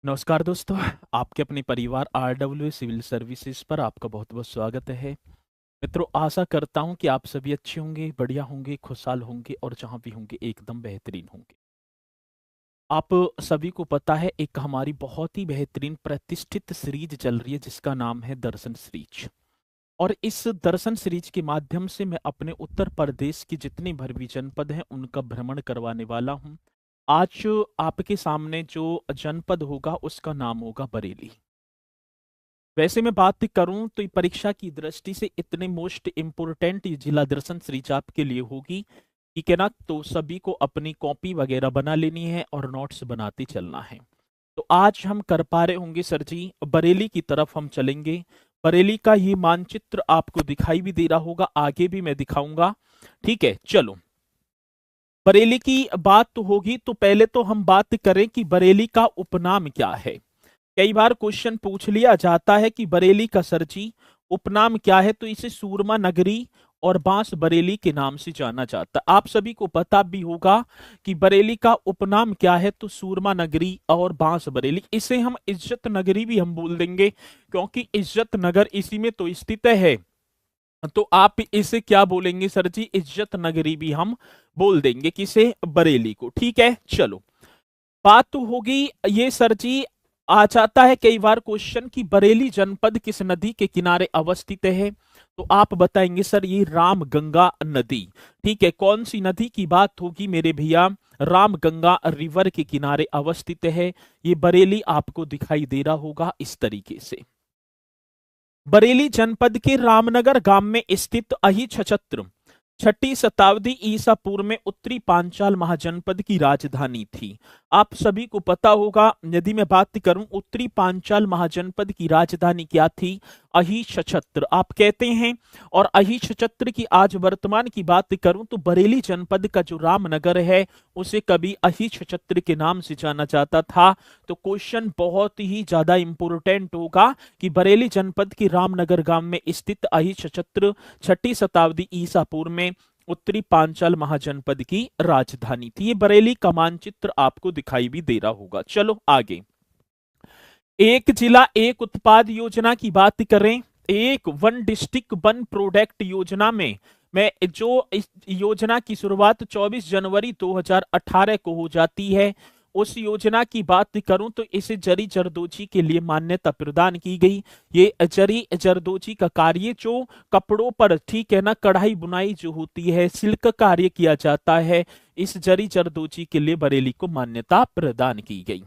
नमस्कार दोस्तों। आपके अपने परिवार आरडब्ल्यू सिविल सर्विसेज पर आपका बहुत बहुत स्वागत है। मित्रों, आशा करता हूं कि आप सभी अच्छे होंगे, बढ़िया होंगे, खुशहाल होंगे और जहां भी होंगे एकदम बेहतरीन होंगे। आप सभी को पता है, एक हमारी बहुत ही बेहतरीन प्रतिष्ठित सीरीज चल रही है जिसका नाम है दर्शन सीरीज। और इस दर्शन सीरीज के माध्यम से मैं अपने उत्तर प्रदेश के जितने भर भी जनपद हैं उनका भ्रमण करवाने वाला हूं। आज आपके सामने जो जनपद होगा उसका नाम होगा बरेली। वैसे मैं बात करूं तो ये परीक्षा की दृष्टि से इतने मोस्ट इम्पोर्टेंट ये जिला दर्शन सीरीज आपके लिए होगी, ठीक है ना। तो सभी को अपनी कॉपी वगैरह बना लेनी है और नोट्स बनाते चलना है। तो आज हम कर पा रहे होंगे सर जी, बरेली की तरफ हम चलेंगे। बरेली का ये मानचित्र आपको दिखाई भी दे रहा होगा, आगे भी मैं दिखाऊंगा। ठीक है, चलो। बरेली की बात तो होगी, तो पहले तो हम बात करें कि बरेली का उपनाम क्या है। कई बार क्वेश्चन पूछ लिया जाता है कि बरेली का सरजी उपनाम क्या है, तो इसे सूरमा नगरी और बांस बरेली के नाम से जाना जाता है। आप सभी को पता भी होगा कि बरेली का उपनाम क्या है, तो सूरमा नगरी और बांस बरेली। इसे हम इज्जत नगरी भी हम बोल देंगे, क्योंकि इज्जत नगर इसी में तो स्थित है। तो आप इसे क्या बोलेंगे सर जी? इज्जत नगरी भी हम बोल देंगे किसे? बरेली को। ठीक है, चलो। बात तो होगी ये सर जी, आ जाता है कई बार क्वेश्चन कि बरेली जनपद किस नदी के किनारे अवस्थित है। तो आप बताएंगे सर ये रामगंगा नदी। ठीक है, कौन सी नदी की बात होगी मेरे भैया? रामगंगा रिवर के किनारे अवस्थित है ये बरेली। आपको दिखाई दे रहा होगा इस तरीके से। बरेली जनपद के रामनगर गांव में स्थित अहिछत्र 6ठी शताब्दी ईसा पूर्व में उत्तरी पांचाल महाजनपद की राजधानी थी। आप सभी को पता होगा, यदि मैं बात करूं उत्तरी पांचाल महाजनपद की राजधानी क्या थी? अहिछत्र आप कहते हैं। और अहिछत्र की आज वर्तमान की बात करूं तो बरेली जनपद का जो रामनगर है उसे कभी अहिछत्र के नाम से जाना जाता था। तो क्वेश्चन बहुत ही ज्यादा इंपोर्टेंट होगा कि बरेली जनपद के रामनगर गांव में स्थित अहिछत्र 6ठी शताब्दी ईसा पूर्व में उत्तरी पांचाल महाजनपद की राजधानी थी। ये बरेली का मानचित्र आपको दिखाई भी दे रहा होगा। चलो आगे। एक जिला एक उत्पाद योजना की बात करें, एक वन डिस्ट्रिक्ट वन प्रोडक्ट योजना में मैं जो इस योजना की शुरुआत 24 जनवरी 2018 को हो जाती है, उस योजना की बात करूं तो इसे जरी जरदोजी के लिए मान्यता प्रदान की गई। ये जरी जरदोजी का कार्य जो कपड़ों पर, ठीक है ना, कढ़ाई बुनाई जो होती है, सिल्क कार्य किया जाता है, इस जरी जरदोजी के लिए बरेली को मान्यता प्रदान की गई।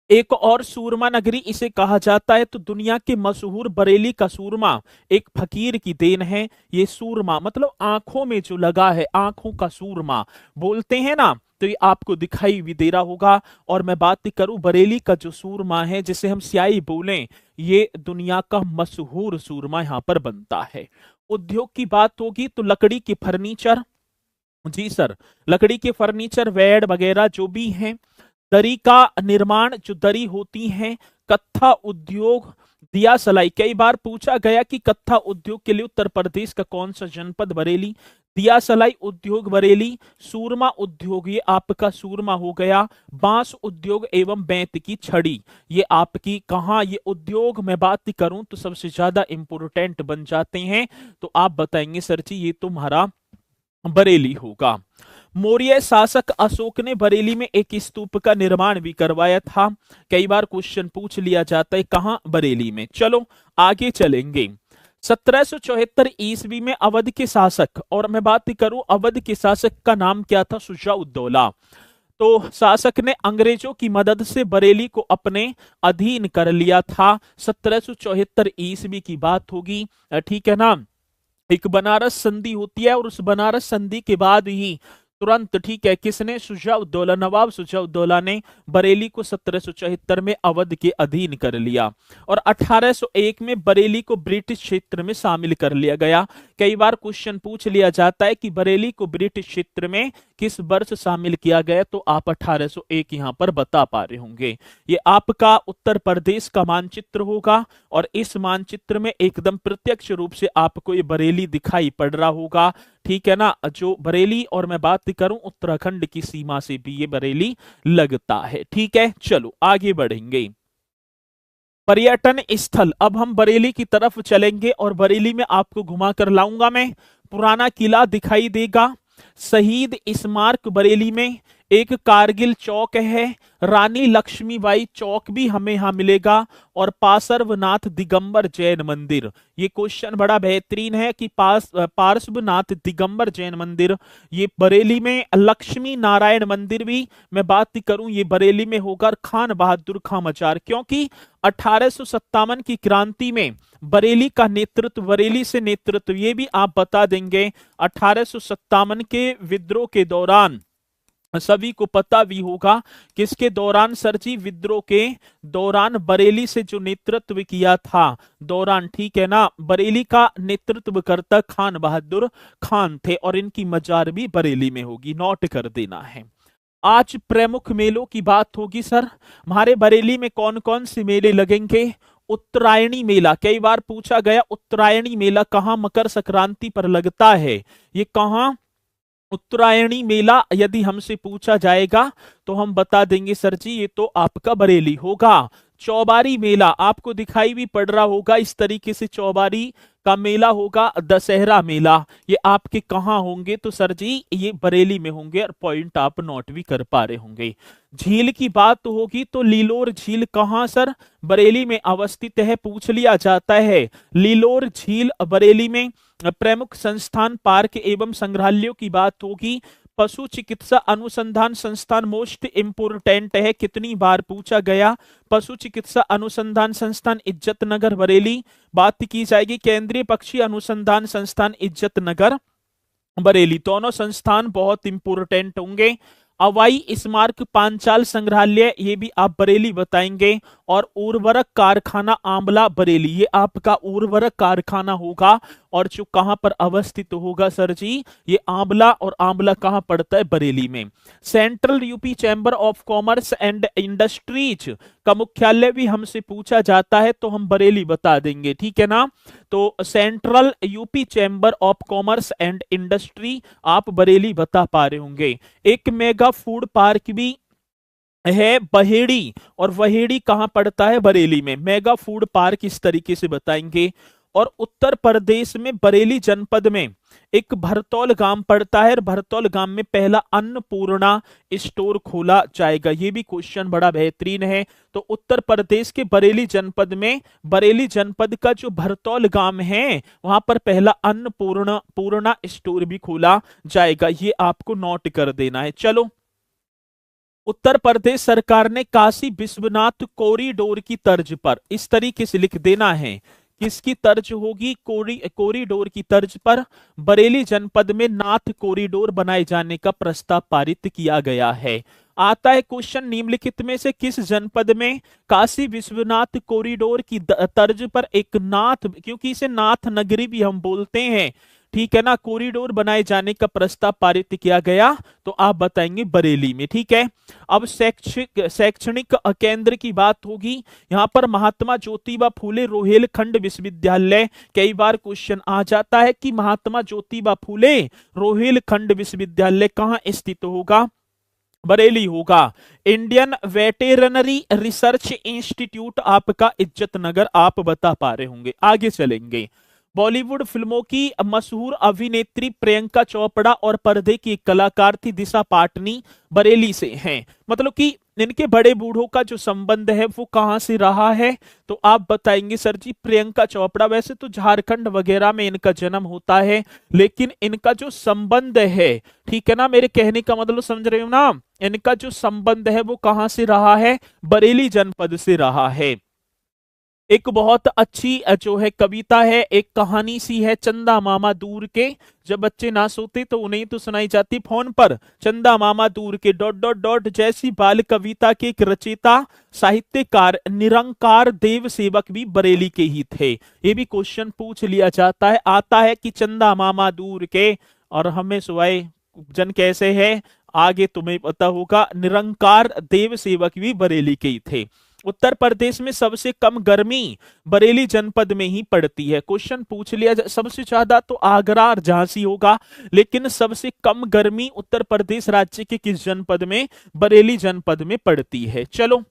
एक और सूरमा नगरी इसे कहा जाता है। तो दुनिया के मशहूर बरेली का सूरमा एक फकीर की देन है। ये सूरमा मतलब आंखों में जो लगा है, आंखों का सूरमा बोलते हैं ना, तो ये आपको दिखाई भी दे रहा होगा। और मैं बात करूं बरेली का जो सूरमा है, जिसे हम स्याही बोलें, ये दुनिया का मशहूर सूरमा यहां पर बनता है। उद्योग की बात होगी तो लकड़ी के फर्नीचर, जी सर, लकड़ी के फर्नीचर, बेड वगैरह जो भी हैं, दरी का निर्माण, जो दरी होती है, कत्था उद्योग, दिया सलाई। कई बार पूछा गया कि कत्था उद्योग के लिए उत्तर प्रदेश का कौन सा जनपद? बरेली। दिया सलाई उद्योग बरेली। सूरमा उद्योग ये आपका सूरमा हो गया। बांस उद्योग एवं बेंत की छड़ी ये आपकी कहां? ये उद्योग मैं बात करूं तो सबसे ज्यादा इंपोर्टेंट बन जाते हैं। तो आप बताएंगे सर जी ये तुम्हारा बरेली होगा। मौर्य शासक अशोक ने बरेली में एक स्तूप का निर्माण भी करवाया था। कई बार क्वेश्चन पूछ लिया जाता है कहां? बरेली में। चलो आगे चलेंगे। 1774 ईस्वी में अवध के शासक, और मैं बात करूं अवध के शासक का नाम क्या था? शुजा-उद-दौला। तो शासक ने अंग्रेजों की मदद से बरेली को अपने अधीन कर लिया था। 1774 ईस्वी की बात होगी, ठीक है ना। एक बनारस संधि होती है और उस बनारस संधि के बाद ही तुरंत, ठीक है, किसने? शुजा-उद-दौला, नवाब शुजा-उद-दौला ने बरेली को 1774 में अवध के अधीन कर लिया। और 1801 में बरेली को ब्रिटिश क्षेत्र में शामिल कर लिया गया। कई बार क्वेश्चन पूछ लिया जाता है कि बरेली को ब्रिटिश क्षेत्र में किस वर्ष शामिल किया गया, तो आप 1801 यहां पर बता पा रहे होंगे। ये आपका उत्तर प्रदेश का मानचित्र होगा और इस मानचित्र में एकदम प्रत्यक्ष रूप से आपको ये बरेली दिखाई पड़ रहा होगा। ठीक है ना, जो बरेली, और मैं बात करूं उत्तराखंड की सीमा से भी ये बरेली लगता है। ठीक है, चलो आगे बढ़ेंगे। पर्यटन स्थल, अब हम बरेली की तरफ चलेंगे और बरेली में आपको घुमा कर लाऊंगा मैं। पुराना किला दिखाई देगा, शहीद स्मारक बरेली में, एक कारगिल चौक है, रानी लक्ष्मीबाई चौक भी हमें यहां मिलेगा, और पार्श्वनाथ दिगंबर जैन मंदिर। ये क्वेश्चन बड़ा बेहतरीन है कि पार्श्वनाथ दिगंबर जैन मंदिर ये बरेली में, लक्ष्मी नारायण मंदिर भी मैं बात करूं ये बरेली में होगा, खान बहादुर खां मजार, क्योंकि 1857 की क्रांति में बरेली का नेतृत्व, बरेली से नेतृत्व, ये भी आप बता देंगे 1857 के विद्रोह के दौरान, सभी को पता भी होगा किसके दौरान सर जी, विद्रोह के दौरान बरेली से जो नेतृत्व किया था दौरान, ठीक है ना, बरेली का नेतृत्व करता खान बहादुर खान थे, और इनकी मजार भी बरेली में होगी, नोट कर देना है। आज प्रमुख मेलों की बात होगी सर, हमारे बरेली में कौन कौन से मेले लगेंगे। उत्तरायणी मेला, कई बार पूछा गया उत्तरायणी मेला कहाँ मकर संक्रांति पर लगता है, ये कहाँ, उत्तरायणी मेला यदि हमसे पूछा जाएगा तो हम बता देंगे सर जी ये तो आपका बरेली होगा। चौबारी मेला आपको दिखाई भी पड़ रहा होगा, इस तरीके से चौबारी का मेला होगा। दशहरा मेला ये आपके कहाँ होंगे, तो सर जी ये बरेली में होंगे, और पॉइंट आप नोट भी कर पा रहे होंगे। झील की बात होगी तो लीलोर झील कहाँ सर, बरेली में अवस्थित है, पूछ लिया जाता है। लीलोर झील बरेली में। प्रमुख संस्थान, पार्क एवं संग्रहालयों की बात होगी, पशु चिकित्सा अनुसंधान संस्थान मोस्ट इंपोर्टेंट है, कितनी बार पूछा गया, पशु चिकित्सा अनुसंधान संस्थान इज्जतनगर बरेली। बात की जाएगी केंद्रीय पक्षी अनुसंधान संस्थान इज्जतनगर बरेली, दोनों संस्थान बहुत इंपोर्टेंट होंगे। अवाई स्मारक पांचाल संग्रहालय ये भी आप बरेली बताएंगे, और उर्वरक कारखाना आंवला बरेली, ये आपका उर्वरक कारखाना होगा, और जो कहां पर अवस्थित होगा सर जी, ये आंवला, और आंवला कहां पड़ता है, बरेली में। Central UP chamber of commerce and industries का मुख्यालय भी हमसे पूछा जाता है तो हम बरेली बता देंगे, ठीक है ना। तो central UP chamber of commerce and industry आप बरेली बता पा रहे होंगे। एक मेगा फूड पार्क भी है बहेड़ी, और वहेड़ी कहां पड़ता है, बरेली में, मेगा फूड पार्क इस तरीके से बताएंगे। और उत्तर प्रदेश में बरेली जनपद में एक भरतौल गांव पड़ता है, और भरतौल गांव में पहला अन्नपूर्णा स्टोर खोला जाएगा, ये भी क्वेश्चन बड़ा बेहतरीन है। तो उत्तर प्रदेश के बरेली जनपद में, बरेली जनपद का जो भरतौल गांव है वहां पर पहला अन्नपूर्णा स्टोर भी खोला जाएगा, ये आपको नोट कर देना है। चलो, उत्तर प्रदेश सरकार ने काशी विश्वनाथ कॉरिडोर की तर्ज पर, इस तरीके से लिख देना है, किसकी तर्ज होगी, कॉरिडोर की तर्ज पर बरेली जनपद में नाथ कॉरिडोर बनाए जाने का प्रस्ताव पारित किया गया है। आता है क्वेश्चन, निम्नलिखित में से किस जनपद में काशी विश्वनाथ कॉरिडोर की तर्ज पर एक नाथ, क्योंकि इसे नाथ नगरी भी हम बोलते हैं, ठीक है ना, कॉरिडोर बनाए जाने का प्रस्ताव पारित किया गया, तो आप बताएंगे बरेली में, ठीक है। अब शैक्षणिक केंद्र की बात होगी, यहां पर महात्मा ज्योतिबा फूले रोहेलखंड विश्वविद्यालय, कई बार क्वेश्चन आ जाता है कि महात्मा ज्योतिबा फूले रोहेलखंड विश्वविद्यालय कहां स्थित होगा, बरेली होगा। इंडियन वेटेरनरी रिसर्च इंस्टीट्यूट आपका इज्जतनगर, आप बता पा रहे होंगे। आगे चलेंगे, बॉलीवुड फिल्मों की मशहूर अभिनेत्री प्रियंका चोपड़ा और पर्दे की एक कलाकार थी दिशा पाटनी, बरेली से हैं, मतलब कि इनके बड़े बूढ़ों का जो संबंध है वो कहां से रहा है, तो आप बताएंगे सर जी प्रियंका चोपड़ा, वैसे तो झारखंड वगैरह में इनका जन्म होता है, लेकिन इनका जो संबंध है, ठीक है ना, मेरे कहने का मतलब समझ रहे हो ना, इनका जो संबंध है वो कहां से रहा है, बरेली जनपद से रहा है। एक बहुत अच्छी जो है कविता है, एक कहानी सी है, चंदा मामा दूर के, जब बच्चे ना सोते तो उन्हें तो सुनाई जाती फोन पर, चंदा मामा दूर के डॉट डॉट डॉट, जैसी बाल कविता के एक रचयिता साहित्यकार निरंकार देव सेवक भी बरेली के ही थे, ये भी क्वेश्चन पूछ लिया जाता है। आता है कि चंदा मामा दूर के, और हमें सुवाए जन कैसे है, आगे तुम्हें पता होगा, निरंकार देव सेवक भी बरेली के ही थे। उत्तर प्रदेश में सबसे कम गर्मी बरेली जनपद में ही पड़ती है। क्वेश्चन पूछ लिया सबसे ज्यादा तो आगरा और झांसी होगा, लेकिन सबसे कम गर्मी उत्तर प्रदेश राज्य के किस जनपद में? बरेली जनपद में पड़ती है। चलो,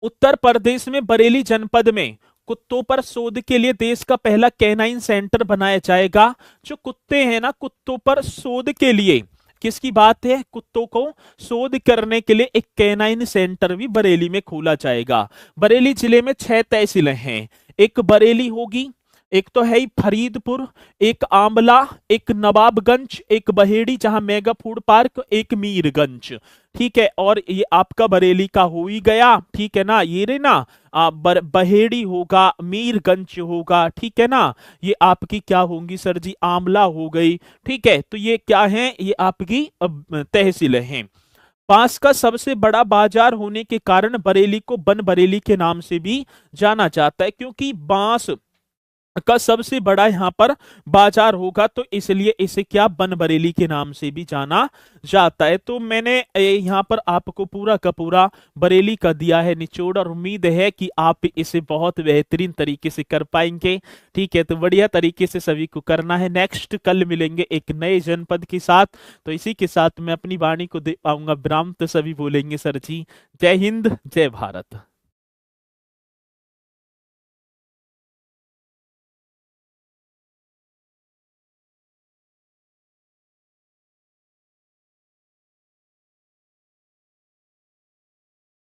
उत्तर प्रदेश में बरेली जनपद में कुत्तों पर शोध के लिए देश का पहला कैनाइन सेंटर बनाया जाएगा। जो कुत्ते हैं ना, कुत्तों पर शोध के लिए, किसकी बात है? कुत्तों को शोध करने के लिए एक कैनाइन सेंटर भी बरेली में खोला जाएगा। बरेली जिले में 6 तहसीलें हैं। एक बरेली होगी, एक तो है ही फरीदपुर, एक आंवला, एक नवाबगंज, एक बहेड़ी जहां मेगा फूड पार्क, एक मीरगंज। ठीक है, और ये आपका बरेली का हो ही गया। ठीक है ना, ये रे ना बहेड़ी होगा, मीरगंज होगा। ठीक है ना, ये आपकी क्या होंगी सर जी? आंवला हो गई। ठीक है, तो ये क्या है? ये आपकी तहसीलें हैं। बांस का सबसे बड़ा बाजार होने के कारण बरेली को बन बरेली के नाम से भी जाना जाता है, क्योंकि बांस का सबसे बड़ा यहाँ पर बाजार होगा, तो इसलिए इसे क्या बन बरेली के नाम से भी जाना जाता है। तो मैंने यहाँ पर आपको पूरा का पूरा बरेली का दिया है निचोड़, और उम्मीद है कि आप इसे बहुत बेहतरीन तरीके से कर पाएंगे। ठीक है, तो बढ़िया तरीके से सभी को करना है। नेक्स्ट कल मिलेंगे एक नए जनपद के साथ। तो इसी के साथ मैं अपनी वाणी को दे पाऊंगा विराम, तो सभी बोलेंगे सर जी जय हिंद जय भारत।